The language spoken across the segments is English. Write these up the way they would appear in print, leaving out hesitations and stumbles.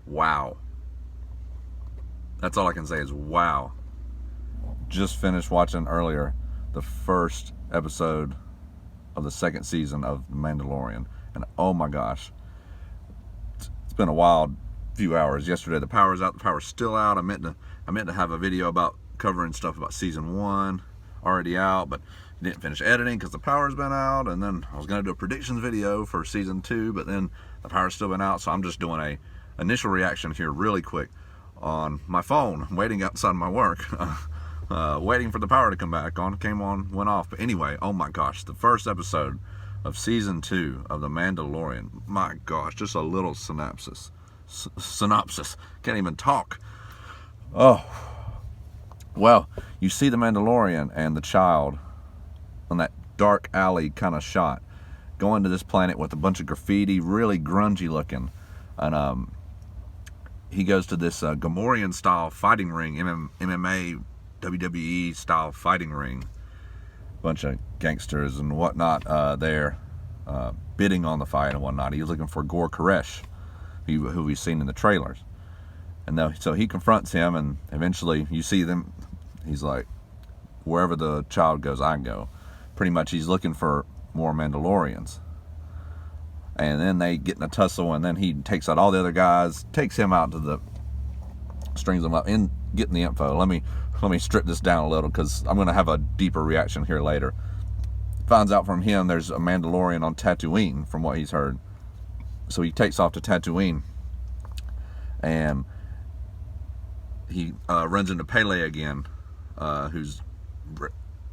Wow. That's all I can say is wow. Just finished watching earlier the first episode of the second season of Mandalorian, and oh my gosh, it's been a wild few hours. Yesterday the power's out. The power's still out. I meant to have a video about covering stuff about season 1 already out, but didn't finish editing because the power's been out. And then I was going to do a predictions video for season 2, but then the power's still been out. So I'm just doing a initial reaction here really quick on my phone. I'm waiting outside my work, waiting for the power to come back on. Came on, went off. But anyway, oh my gosh, the first episode of season 2 of The Mandalorian. My gosh, just a little synopsis. Can't even talk. Oh, well, you see the Mandalorian and the child on that dark alley kind of shot, going to this planet with a bunch of graffiti, really grungy looking, and he goes to this Gamorrean style fighting ring, MMA, WWE style fighting ring. Bunch of gangsters and whatnot there, bidding on the fight and whatnot. He's looking for Gor Koresh, who we've seen in the trailers. And so he confronts him, and eventually you see them. He's like, wherever the child goes, I go. Pretty much he's looking for more Mandalorians. And then they get in a tussle, and then he takes out all the other guys, takes him out to the, strings them up, and getting the info. Let me strip this down a little, because I'm going to have a deeper reaction here later. Finds out from him there's a Mandalorian on Tatooine, from what he's heard. So he takes off to Tatooine, and he runs into Pele again, who's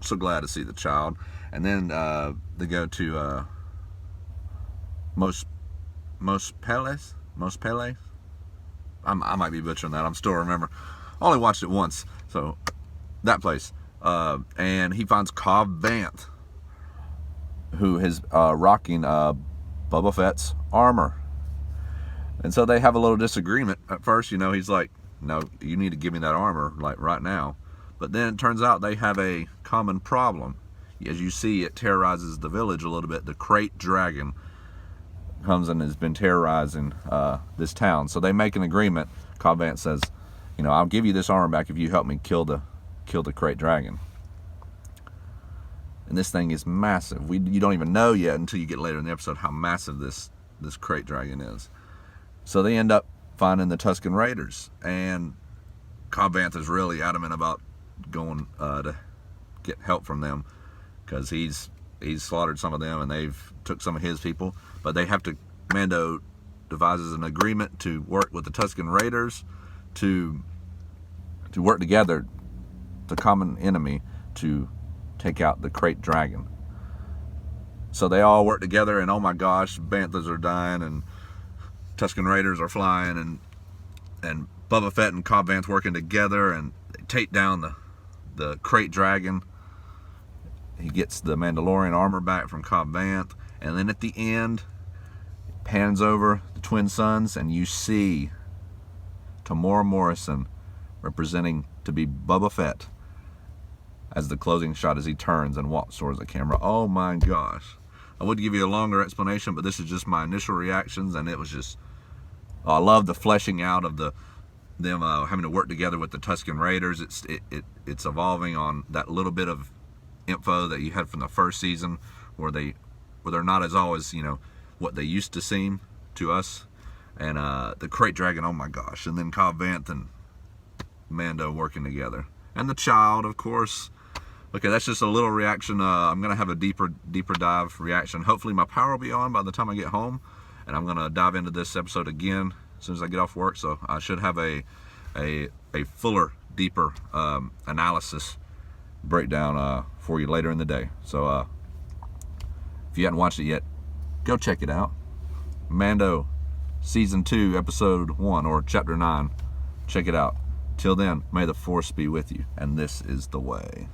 so glad to see the child. And then they go to Mos Peles. I might be butchering that. I'm still remember. I only watched it once, so that place. And he finds Cobb Vanth, who is rocking Boba Fett's armor. And so they have a little disagreement. At first, he's like, no, you need to give me that armor, like right now. But then it turns out they have a common problem. As you see, it terrorizes the village a little bit. The Krayt dragon comes and has been terrorizing this town. So they make an agreement. Cobb Vanth says, I'll give you this armor back if you help me kill the Krayt dragon. And this thing is massive. You don't even know yet until you get later in the episode how massive this Krayt dragon is. So they end up finding the Tusken Raiders, and Cobb Vanth is really adamant about going to get help from them, because he's slaughtered some of them and they've took some of his people. But they have to, Mando devises an agreement to work with the Tusken Raiders to work together, the common enemy, to take out the Krayt dragon. So they all work together, and oh my gosh, Banthas are dying and Tusken Raiders are flying, and Boba Fett and Cobb Vanth working together, and they take down the Krayt dragon. He gets the Mandalorian armor back from Cobb Vanth, and then at the end, it pans over the twin sons, and you see Tamora Morrison representing to be Boba Fett as the closing shot as he turns and walks towards the camera. Oh my gosh. I would give you a longer explanation, but this is just my initial reactions, and it was just, I love the fleshing out of them having to work together with the Tusken Raiders. It's evolving on that little bit of info that you had from the first season, where they're not as always what they used to seem to us. And the Krayt dragon, oh my gosh, and then Cobb Vanth and Mando working together, and the child, of course. Okay, that's just a little reaction. I'm gonna have a deeper dive reaction. Hopefully my power will be on by the time I get home, and I'm gonna dive into this episode again as soon as I get off work. So I should have a fuller, deeper analysis breakdown for you later in the day. So if you hadn't watched it yet, go check it out. Mando season 2 episode 1, or chapter 9. Check it out. Till then, may the force be with you, and this is the way.